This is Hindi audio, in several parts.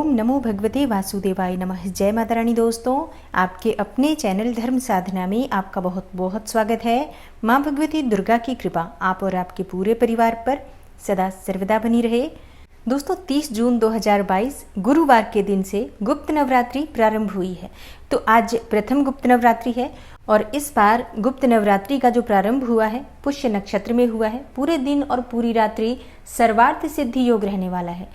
ओम नमो भगवते वासुदेवाय नमः। जय माता रानी। दोस्तों, आपके अपने चैनल धर्म साधना में आपका बहुत बहुत स्वागत है। माँ भगवती दुर्गा की कृपा आप और आपके पूरे परिवार पर सदा सर्वदा बनी रहे। दोस्तों, 30 जून 2022 गुरुवार के दिन से गुप्त नवरात्रि प्रारंभ हुई है। तो आज प्रथम गुप्त नवरात्रि है और इस बार गुप्त नवरात्रि का जो प्रारंभ हुआ है पुष्य नक्षत्र में हुआ है। पूरे दिन और पूरी रात्रि सर्वार्थ सिद्धि योग रहने वाला है।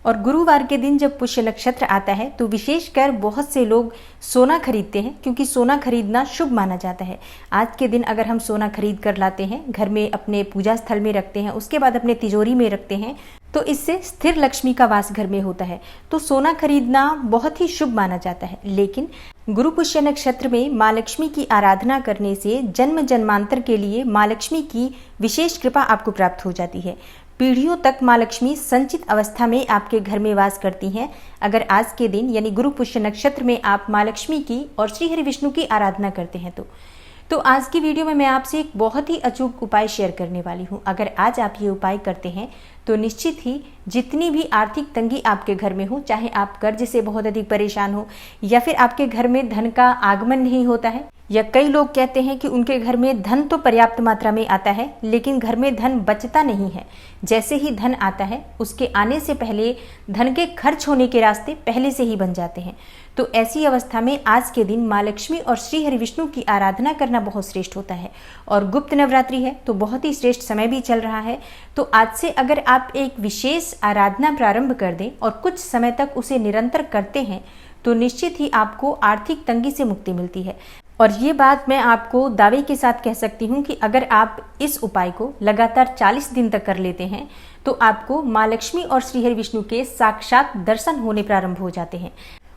और गुरुवार के दिन जब पुष्य नक्षत्र आता है तो विशेषकर बहुत से लोग सोना खरीदते हैं, क्योंकि सोना खरीदना शुभ माना जाता है। आज के दिन अगर हम सोना खरीद कर लाते हैं, घर में अपने पूजा स्थल में रखते हैं, उसके बाद अपने तिजोरी में रखते हैं, तो इससे स्थिर लक्ष्मी का वास घर में होता है। तो सोना खरीदना बहुत ही शुभ माना जाता है। लेकिन गुरु पुष्य नक्षत्र में माँ लक्ष्मी की आराधना करने से जन्म जन्मांतर के लिए माँ लक्ष्मी की विशेष कृपा आपको प्राप्त हो जाती है। पीढ़ियों तक माँ लक्ष्मी संचित अवस्था में आपके घर में वास करती हैं। अगर आज के दिन यानी गुरु पुष्य नक्षत्र में आप माँ लक्ष्मी की और श्री हरि विष्णु की आराधना करते हैं तो आज की वीडियो में मैं आपसे एक बहुत ही अचूक उपाय शेयर करने वाली हूँ। अगर आज आप ये उपाय करते हैं तो निश्चित ही जितनी भी आर्थिक तंगी आपके घर में हो, चाहे आप कर्ज से बहुत अधिक परेशान हो या फिर आपके घर में धन का आगमन नहीं होता है, या कई लोग कहते हैं कि उनके घर में धन तो पर्याप्त मात्रा में आता है लेकिन घर में धन बचता नहीं है। जैसे ही धन आता है उसके आने से पहले धन के खर्च होने के रास्ते पहले से ही बन जाते हैं। तो ऐसी अवस्था में आज के दिन माँ लक्ष्मी और श्री हरि विष्णु की आराधना करना बहुत श्रेष्ठ होता है। और गुप्त नवरात्रि है तो बहुत ही श्रेष्ठ समय भी चल रहा है। तो आज से अगर आप एक विशेष आराधना प्रारंभ कर दें और कुछ समय तक उसे निरंतर करते हैं तो निश्चित ही आपको आर्थिक तंगी से मुक्ति मिलती है। और ये बात मैं आपको दावे के साथ कह सकती हूँ कि अगर आप इस उपाय को लगातार 40 दिन तक कर लेते हैं तो आपको माँ लक्ष्मी और श्री हरि विष्णु के साक्षात दर्शन होने प्रारंभ हो जाते हैं।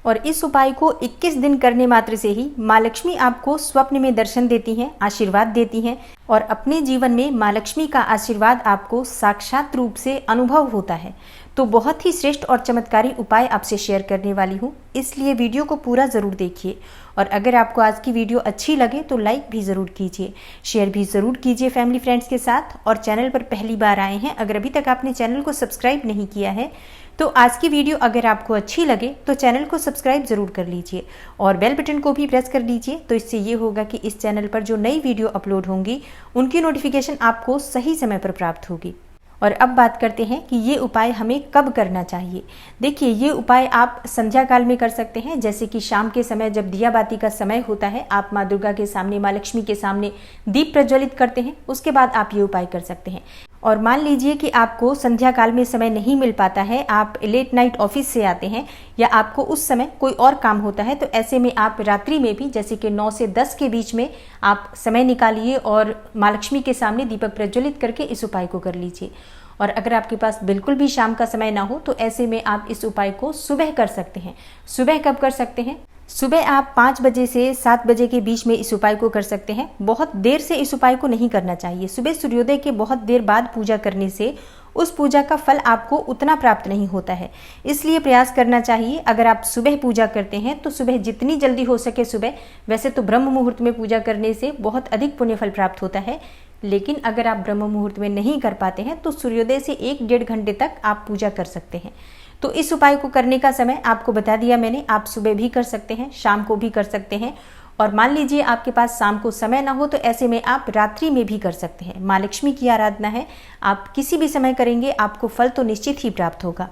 और इस उपाय को 21 दिन करने मात्र से ही माँ लक्ष्मी आपको स्वप्न में दर्शन देती हैं, आशीर्वाद देती हैं और अपने जीवन में माँ लक्ष्मी का आशीर्वाद आपको साक्षात रूप से अनुभव होता है। तो बहुत ही श्रेष्ठ और चमत्कारी उपाय आपसे शेयर करने वाली हूँ, इसलिए वीडियो को पूरा ज़रूर देखिए। और अगर आपको आज की वीडियो अच्छी लगे तो लाइक भी ज़रूर कीजिए, शेयर भी ज़रूर कीजिए फैमिली फ्रेंड्स के साथ। और चैनल पर पहली बार आए हैं, अगर अभी तक आपने चैनल को सब्सक्राइब नहीं किया है तो आज की वीडियो अगर आपको अच्छी लगे तो चैनल को सब्सक्राइब ज़रूर कर लीजिए और बेल बटन को भी प्रेस कर लीजिए। तो इससे ये होगा कि इस चैनल पर जो नई वीडियो अपलोड होंगी उनकी नोटिफिकेशन आपको सही समय पर प्राप्त होगी। और अब बात करते हैं कि ये उपाय हमें कब करना चाहिए। देखिए, ये उपाय आप संध्या काल में कर सकते हैं, जैसे कि शाम के समय जब दिया बाती का समय होता है, आप माँ दुर्गा के सामने, माँ लक्ष्मी के सामने दीप प्रज्वलित करते हैं, उसके बाद आप ये उपाय कर सकते हैं। और मान लीजिए कि आपको संध्या काल में समय नहीं मिल पाता है, आप लेट नाइट ऑफिस से आते हैं या आपको उस समय कोई और काम होता है, तो ऐसे में आप रात्रि में भी जैसे कि 9 से 10 के बीच में आप समय निकालिए और माँ लक्ष्मी के सामने दीपक प्रज्वलित करके इस उपाय को कर लीजिए। और अगर आपके पास बिल्कुल भी शाम का समय ना हो तो ऐसे में आप इस उपाय को सुबह कर सकते हैं। सुबह कब कर सकते हैं? सुबह आप 5 बजे से 7 बजे के बीच में इस उपाय को कर सकते हैं। बहुत देर से इस उपाय को नहीं करना चाहिए। सुबह सूर्योदय के बहुत देर बाद पूजा करने से उस पूजा का फल आपको उतना प्राप्त नहीं होता है, इसलिए प्रयास करना चाहिए। अगर आप सुबह पूजा करते हैं तो सुबह जितनी जल्दी हो सके सुबह, वैसे तो ब्रह्म मुहूर्त में पूजा करने से बहुत अधिक पुण्य फल प्राप्त होता है, लेकिन अगर आप ब्रह्म मुहूर्त में नहीं कर पाते हैं तो सूर्योदय से 1-1.5 घंटे तक आप पूजा कर सकते हैं। तो इस उपाय को करने का समय आपको बता दिया मैंने। आप सुबह भी कर सकते हैं, शाम को भी कर सकते हैं। और मान लीजिए आपके पास शाम को समय ना हो तो ऐसे में आप रात्रि में भी कर सकते हैं। माँ लक्ष्मी की आराधना है, आप किसी भी समय करेंगे आपको फल तो निश्चित ही प्राप्त होगा।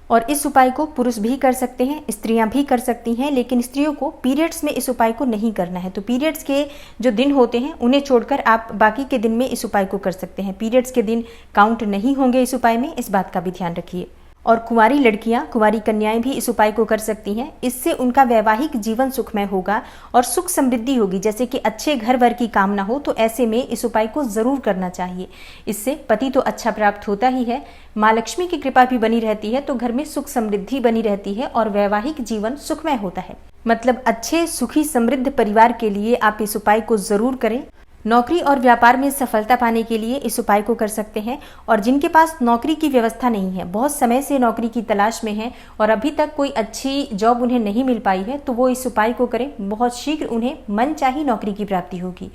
और इस उपाय को पुरुष भी कर सकते हैं, स्त्रियां भी कर सकती हैं, लेकिन स्त्रियों को पीरियड्स में इस उपाय को नहीं करना है। तो पीरियड्स के जो दिन होते हैं उन्हें छोड़कर आप बाकी के दिन में इस उपाय को कर सकते हैं। पीरियड्स के दिन काउंट नहीं होंगे इस उपाय में, इस बात का भी ध्यान रखिए। और कुंवारी लड़कियां, कुंवारी कन्याएं भी इस उपाय को कर सकती हैं। इससे उनका वैवाहिक जीवन सुखमय होगा और सुख समृद्धि होगी। जैसे कि अच्छे घर वर की कामना हो तो ऐसे में इस उपाय को जरूर करना चाहिए। इससे पति तो अच्छा प्राप्त होता ही है, माँ लक्ष्मी की कृपा भी बनी रहती है, तो घर में सुख समृद्धि बनी रहती है और वैवाहिक जीवन सुखमय होता है। मतलब अच्छे सुखी समृद्ध परिवार के लिए आप इस उपाय को जरूर करें। नौकरी और व्यापार में सफलता पाने के लिए इस उपाय को कर सकते हैं। और जिनके पास नौकरी की व्यवस्था नहीं है, बहुत समय से नौकरी की तलाश में है और अभी तक कोई अच्छी जॉब उन्हें नहीं मिल पाई है, तो वो इस उपाय को करें, बहुत शीघ्र उन्हें मनचाही नौकरी की प्राप्ति होगी।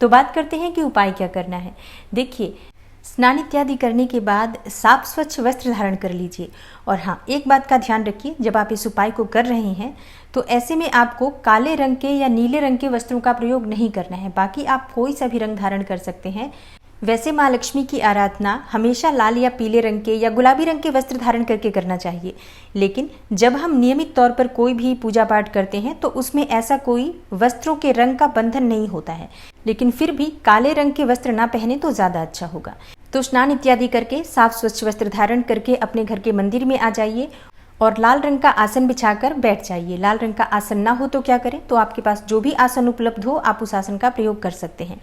तो बात करते हैं कि उपाय क्या करना है। देखिए, स्नान इत्यादि करने के बाद साफ स्वच्छ वस्त्र धारण कर लीजिए। और हाँ, एक बात का ध्यान रखिए, जब आप इस उपाय को कर रहे हैं तो ऐसे में आपको काले रंग के या नीले रंग के वस्त्रों का प्रयोग नहीं करना है। बाकी आप कोई सा भी रंग धारण कर सकते हैं। वैसे माँ लक्ष्मी की आराधना हमेशा लाल या पीले रंग के या गुलाबी रंग के वस्त्र धारण करके करना चाहिए, लेकिन जब हम नियमित तौर पर कोई भी पूजा पाठ करते हैं तो उसमें ऐसा कोई वस्त्रों के रंग का बंधन नहीं होता है। लेकिन फिर भी काले रंग के वस्त्र ना पहने तो ज़्यादा अच्छा होगा। तो स्नान इत्यादि करके साफ स्वच्छ वस्त्र धारण करके अपने घर के मंदिर में आ जाइए और लाल रंग का आसन बिछाकर बैठ जाइए। लाल रंग का आसन ना हो तो क्या करें, तो आपके पास जो भी आसन उपलब्ध हो आप उस आसन का प्रयोग कर सकते हैं।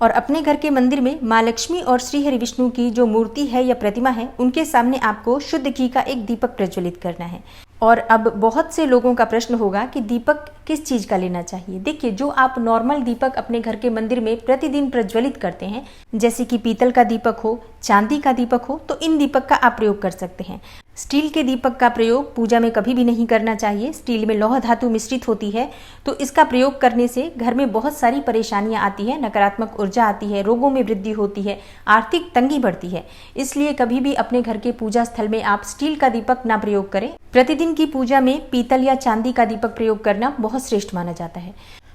और अपने घर के मंदिर में माँ लक्ष्मी और श्री हरि विष्णु की जो मूर्ति है या प्रतिमा है, उनके सामने आपको शुद्ध घी का एक दीपक प्रज्वलित करना है। और अब बहुत से लोगों का प्रश्न होगा कि दीपक किस चीज़ का लेना चाहिए। देखिए, जो आप नॉर्मल दीपक अपने घर के मंदिर में प्रतिदिन प्रज्वलित करते हैं, जैसे कि पीतल का दीपक हो, चांदी का दीपक हो, तो इन दीपक का आप प्रयोग कर सकते हैं। स्टील के दीपक का प्रयोग पूजा में कभी भी नहीं करना चाहिए। स्टील में लौह धातु मिश्रित होती है, तो इसका प्रयोग करने से घर में बहुत सारी परेशानियां आती है, नकारात्मक ऊर्जा आती है, रोगों में वृद्धि होती है, आर्थिक तंगी बढ़ती है। इसलिए कभी भी अपने घर के पूजा स्थल में आप स्टील का दीपक ना प्रयोग करें। प्रतिदिन की पूजा में पीतल या चांदी का दीपक प्रयोग करना बहुत श्रेष्ठ माना जाता है।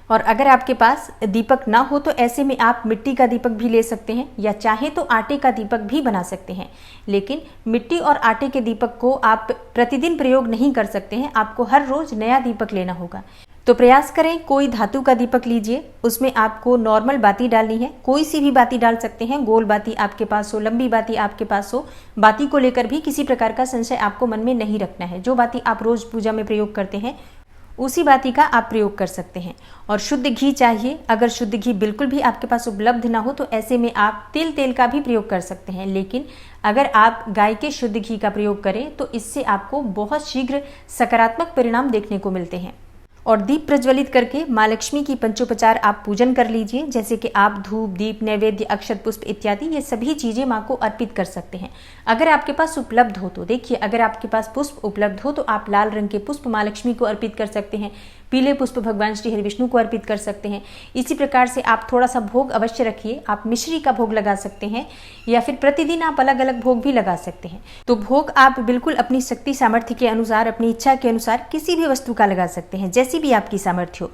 और अगर आपके पास दीपक ना हो तो ऐसे में आप मिट्टी का दीपक भी ले सकते हैं, या चाहे तो आटे का दीपक भी बना सकते हैं। लेकिन मिट्टी और आटे के दीपक को आप प्रतिदिन प्रयोग नहीं कर सकते हैं, आपको हर रोज नया दीपक लेना होगा। तो प्रयास करें, कोई धातु का दीपक लीजिए, उसमें आपको नॉर्मल बाती डालनी है। कोई सी भी बाती डाल सकते हैं, गोल बाती आपके पास हो, लंबी बाती आपके पास हो। बाती को लेकर भी किसी प्रकार का संशय आपको मन में नहीं रखना है। जो बाती आप रोज पूजा में प्रयोग करते हैं उसी बाती का आप प्रयोग कर सकते हैं। और शुद्ध घी चाहिए। अगर शुद्ध घी बिल्कुल भी आपके पास उपलब्ध ना हो तो ऐसे में आप तेल का भी प्रयोग कर सकते हैं। लेकिन अगर आप गाय के शुद्ध घी का प्रयोग करें तो इससे आपको बहुत शीघ्र सकारात्मक परिणाम देखने को मिलते हैं। और दीप प्रज्वलित करके माँ लक्ष्मी की पंचोपचार आप पूजन कर लीजिए, जैसे कि आप धूप, दीप, नैवेद्य, अक्षत पुष्प इत्यादि ये सभी चीजें माँ को अर्पित कर सकते हैं। अगर आपके पास उपलब्ध हो तो देखिए, अगर आपके पास पुष्प उपलब्ध हो तो आप लाल रंग के पुष्प माँ लक्ष्मी को अर्पित कर सकते हैं, पीले पुष्प भगवान श्री हरि विष्णु को अर्पित कर सकते हैं। इसी प्रकार से आप थोड़ा सा भोग अवश्य रखिए। आप मिश्री का भोग लगा सकते हैं या फिर प्रतिदिन आप अलग अलग भोग भी लगा सकते हैं। तो भोग आप बिल्कुल अपनी शक्ति सामर्थ्य के अनुसार, अपनी इच्छा के अनुसार किसी भी वस्तु का लगा सकते हैं, जैसी भी आपकी सामर्थ्य हो।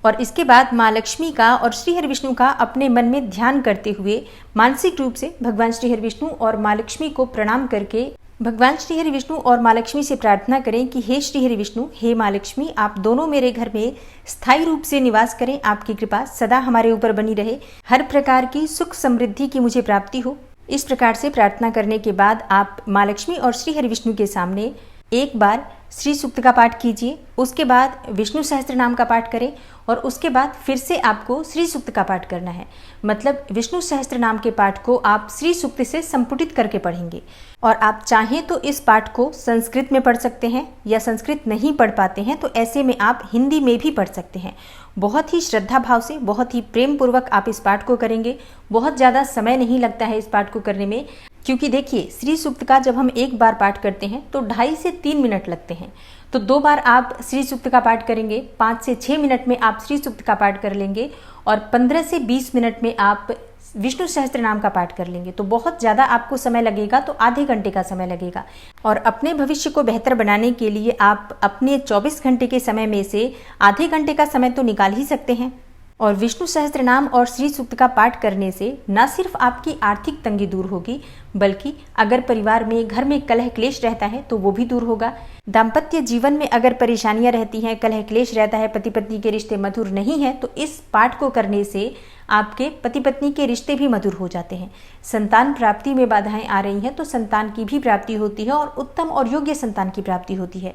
और इसके बाद माँ लक्ष्मी का और श्री हरि विष्णु का अपने मन में ध्यान करते हुए मानसिक रूप से भगवान श्री हरि विष्णु और माँ लक्ष्मी को प्रणाम करके भगवान श्री हरि विष्णु और माँ लक्ष्मी से प्रार्थना करें कि हे श्री हरि विष्णु, हे माँ लक्ष्मी, आप दोनों मेरे घर में स्थायी रूप से निवास करें। आपकी कृपा सदा हमारे ऊपर बनी रहे। हर प्रकार की सुख समृद्धि की मुझे प्राप्ति हो। इस प्रकार से प्रार्थना करने के बाद आप माँ लक्ष्मी और श्री हरि विष्णु के सामने एक बार श्री सूक्त का पाठ कीजिए। उसके बाद विष्णु सहस्त्र नाम का पाठ करें और उसके बाद फिर से आपको श्री सूक्त का पाठ करना है। मतलब विष्णु सहस्त्र नाम के पाठ को आप श्री सूक्त से संपुटित करके पढ़ेंगे। और आप चाहें तो इस पाठ को संस्कृत में पढ़ सकते हैं, या संस्कृत नहीं पढ़ पाते हैं तो ऐसे में आप हिंदी में भी पढ़ सकते हैं। बहुत ही श्रद्धा भाव से, बहुत ही प्रेम पूर्वक आप इस पाठ को करेंगे। बहुत ज़्यादा समय नहीं लगता है इस पाठ को करने में, क्योंकि देखिए श्री सूक्त का जब हम एक बार पाठ करते हैं तो 2.5 से 3 मिनट लगते हैं। तो 2 बार आप श्री सूक्त का पाठ करेंगे, 5 से 6 मिनट में आप श्री सूक्त का पाठ कर लेंगे और 15 से 20 मिनट में आप विष्णु सहस्त्र नाम का पाठ कर लेंगे। तो बहुत ज़्यादा आपको समय लगेगा, तो आधे घंटे का समय लगेगा। और अपने भविष्य को बेहतर बनाने के लिए आप अपने 24 घंटे के समय में से आधे घंटे का समय तो निकाल ही सकते हैं। और विष्णु सहस्त्र नाम और श्री सूक्त का पाठ करने से न सिर्फ आपकी आर्थिक तंगी दूर होगी, बल्कि अगर परिवार में, घर में कलह क्लेश रहता है तो वो भी दूर होगा। दाम्पत्य जीवन में अगर परेशानियां रहती हैं, कलह क्लेश रहता है, पति पत्नी के रिश्ते मधुर नहीं है, तो इस पाठ को करने से आपके पति पत्नी के रिश्ते भी मधुर हो जाते हैं। संतान प्राप्ति में बाधाएं आ रही हैं तो संतान की भी प्राप्ति होती है और उत्तम और योग्य संतान की प्राप्ति होती है।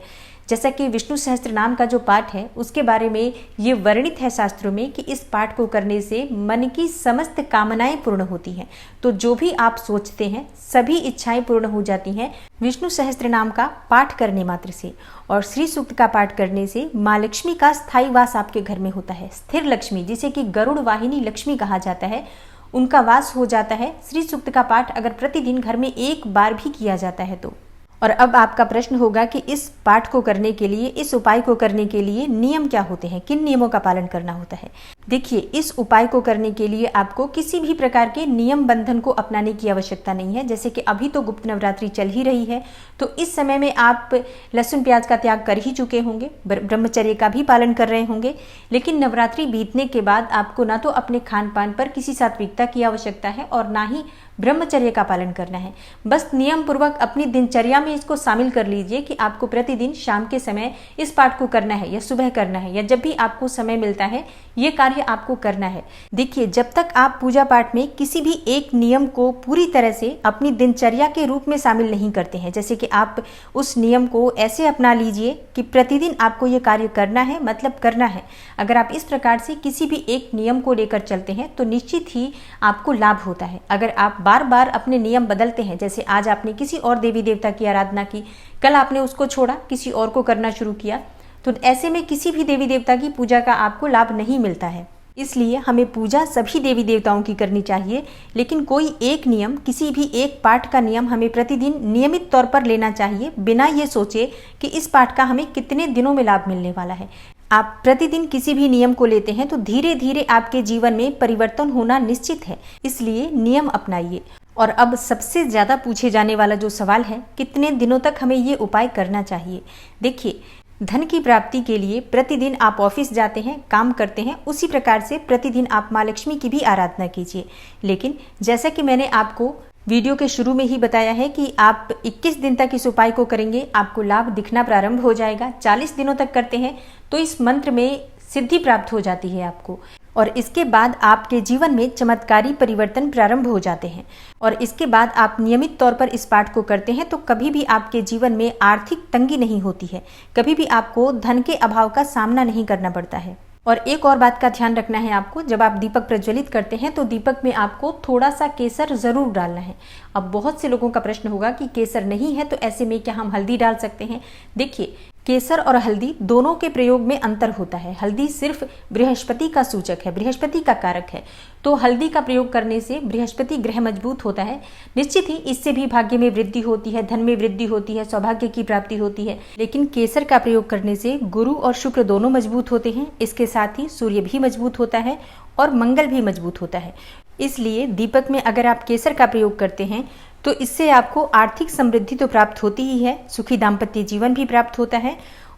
जैसा कि विष्णु सहस्त्र नाम का जो पाठ है उसके बारे में ये वर्णित है शास्त्रों में कि इस पाठ को करने से मन की समस्त कामनाएं पूर्ण होती हैं। तो जो भी आप सोचते हैं सभी इच्छाएं पूर्ण हो जाती हैं विष्णु सहस्त्र नाम का पाठ करने मात्र से। और श्री सूक्त का पाठ करने से माँ लक्ष्मी का स्थायी वास आपके घर में होता है। स्थिर लक्ष्मी, जिसे कि गरुड़ वाहिनी लक्ष्मी कहा जाता है, उनका वास हो जाता है श्री सूक्त का पाठ अगर प्रतिदिन घर में एक बार भी किया जाता है तो। और अब आपका प्रश्न होगा कि इस पाठ को करने के लिए, इस उपाय को करने के लिए नियम क्या होते हैं, किन नियमों का पालन करना होता है। देखिए, इस उपाय को करने के लिए आपको किसी भी प्रकार के नियम बंधन को अपनाने की आवश्यकता नहीं है। जैसे कि अभी तो गुप्त नवरात्रि चल ही रही है, तो इस समय में आप लहसुन प्याज का त्याग कर ही चुके होंगे, ब्रह्मचर्य का भी पालन कर रहे होंगे। लेकिन नवरात्रि बीतने के बाद आपको ना तो अपने खान पान पर किसी सात्विकता की आवश्यकता है और ना ही ब्रह्मचर्य का पालन करना है। बस नियम पूर्वक अपनी दिनचर्या में इसको शामिल कर लीजिए कि आपको प्रतिदिन शाम के समय इस पाठ को करना है या सुबह करना है या जब भी आपको समय मिलता है ये कार्य आपको करना है। देखिए, जब तक आप पूजा पाठ में किसी भी एक नियम को पूरी तरह से अपनी दिनचर्या के रूप में शामिल नहीं करते हैं, जैसे कि आप उस नियम को ऐसे अपना लीजिए कि प्रतिदिन आपको ये कार्य करना है, मतलब करना है। अगर आप इस प्रकार से किसी भी एक नियम को लेकर चलते हैं तो निश्चित ही आपको लाभ होता है। अगर आप बार बार अपने नियम बदलते हैं, जैसे आज आपने किसी और देवी देवता की आराधना की, कल आपने उसको छोड़ा, किसी और को करना शुरू किया, तो ऐसे में किसी भी देवी देवता की पूजा का आपको लाभ नहीं मिलता है। इसलिए हमें पूजा सभी देवी देवताओं की करनी चाहिए, लेकिन कोई एक नियम, किसी भी एक पाठ का नियम हमें प्रतिदिन नियमित तौर पर लेना चाहिए, बिना ये सोचे कि इस पाठ का हमें कितने दिनों में लाभ मिलने वाला है। आप प्रतिदिन किसी भी नियम को लेते हैं तो धीरे धीरे आपके जीवन में परिवर्तन होना निश्चित है, इसलिए नियम अपनाइए। और अब सबसे ज़्यादा पूछे जाने वाला जो सवाल है, कितने दिनों तक हमें ये उपाय करना चाहिए। देखिए, धन की प्राप्ति के लिए प्रतिदिन आप ऑफिस जाते हैं, काम करते हैं, उसी प्रकार से प्रतिदिन आप माँ लक्ष्मी की भी आराधना कीजिए। लेकिन जैसा कि मैंने आपको वीडियो के शुरू में ही बताया है कि आप 21 दिन तक इस उपाय को करेंगे, आपको लाभ दिखना प्रारंभ हो जाएगा। 40 दिनों तक करते हैं तो इस मंत्र में सिद्धि प्राप्त हो जाती है आपको, और इसके बाद आपके जीवन में चमत्कारी परिवर्तन प्रारंभ हो जाते हैं। और इसके बाद आप नियमित तौर पर इस पाठ को करते हैं तो कभी भी आपके जीवन में आर्थिक तंगी नहीं होती है, कभी भी आपको धन के अभाव का सामना नहीं करना पड़ता है। और एक और बात का ध्यान रखना है आपको, जब आप दीपक प्रज्वलित करते हैं तो दीपक में आपको थोड़ा सा केसर जरूर डालना है। अब बहुत से लोगों का प्रश्न होगा कि केसर नहीं है तो ऐसे में क्या हम हल्दी डाल सकते हैं। देखिए, केसर और हल्दी दोनों के प्रयोग में अंतर होता है। हल्दी सिर्फ बृहस्पति का सूचक है, बृहस्पति का कारक है, तो हल्दी का प्रयोग करने से बृहस्पति ग्रह मजबूत होता है। निश्चित ही इससे भी भाग्य में वृद्धि होती है, धन में वृद्धि होती है, सौभाग्य की प्राप्ति होती है। लेकिन केसर का प्रयोग करने से गुरु और शुक्र दोनों मजबूत होते हैं, इसके साथ ही सूर्य भी मजबूत होता है और मंगल भी मजबूत होता है। इसलिए दीपक में अगर आप केसर का प्रयोग करते हैं तो इससे आपको आर्थिक समृद्धि तो प्राप्त होती ही है, सुखी दाम्पत्य जीवन भी प्राप्त होता है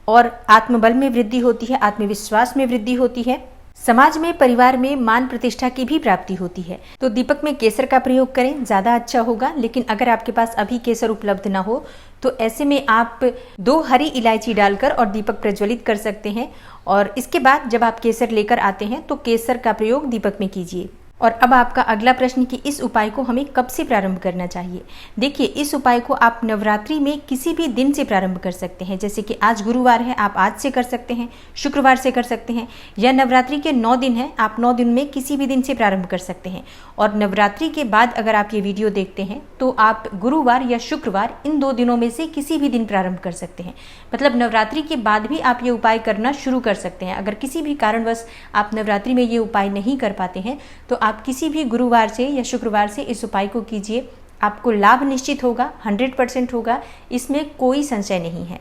और आत्मबल में वृद्धि होती है, आत्मविश्वास में वृद्धि होती है, समाज में, परिवार में मान प्रतिष्ठा की भी प्राप्ति होती है। तो दीपक में केसर का प्रयोग करें, ज़्यादा अच्छा होगा। लेकिन अगर आपके पास अभी केसर उपलब्ध ना हो तो ऐसे में आप 2 हरी इलायची डालकर और दीपक प्रज्वलित कर सकते हैं। और इसके बाद जब आप केसर लेकर आते हैं तो केसर का प्रयोग दीपक में कीजिए। और अब आपका अगला प्रश्न कि इस उपाय को हमें कब से प्रारंभ करना चाहिए। देखिए, इस उपाय को आप नवरात्रि में किसी भी दिन से प्रारंभ कर सकते हैं। जैसे कि आज गुरुवार है, आप आज से कर सकते हैं, शुक्रवार से कर सकते हैं, या नवरात्रि के 9 दिन हैं, आप 9 दिन में किसी भी दिन से प्रारंभ कर सकते हैं। और नवरात्रि के बाद अगर आप ये वीडियो देखते हैं तो आप गुरुवार या शुक्रवार, इन 2 दिनों में से किसी भी दिन प्रारंभ कर सकते हैं। मतलब नवरात्रि के बाद भी आप ये उपाय करना शुरू कर सकते हैं। अगर किसी भी कारणवश आप नवरात्रि में ये उपाय नहीं कर पाते हैं तो आप किसी भी गुरुवार से या शुक्रवार से इस उपाय को कीजिए, आपको लाभ निश्चित होगा, 100% होगा, इसमें कोई संशय नहीं है।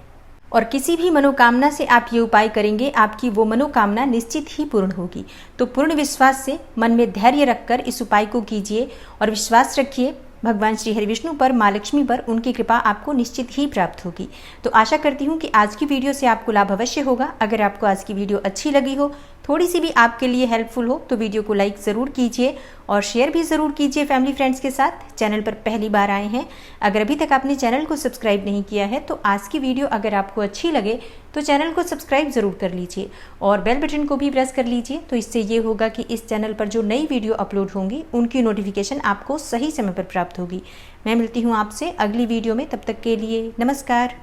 और किसी भी मनोकामना से आप ये उपाय करेंगे, आपकी वो मनोकामना निश्चित ही पूर्ण होगी। तो पूर्ण विश्वास से, मन में धैर्य रखकर इस उपाय को कीजिए और विश्वास रखिए भगवान श्री हरि विष्णु पर, माँ लक्ष्मी पर, उनकी कृपा आपको निश्चित ही प्राप्त होगी। तो आशा करती हूँ कि आज की वीडियो से आपको लाभ अवश्य होगा। अगर आपको आज की वीडियो अच्छी लगी हो, थोड़ी सी भी आपके लिए हेल्पफुल हो, तो वीडियो को लाइक ज़रूर कीजिए और शेयर भी ज़रूर कीजिए फैमिली फ्रेंड्स के साथ। चैनल पर पहली बार आए हैं, अगर अभी तक आपने चैनल को सब्सक्राइब नहीं किया है तो आज की वीडियो अगर आपको अच्छी लगे तो चैनल को सब्सक्राइब ज़रूर कर लीजिए और बेल बटन को भी प्रेस कर लीजिए। तो इससे ये होगा कि इस चैनल पर जो नई वीडियो अपलोड होंगी उनकी नोटिफिकेशन आपको सही समय पर प्राप्त होगी। मैं मिलती हूँ आपसे अगली वीडियो में, तब तक के लिए नमस्कार।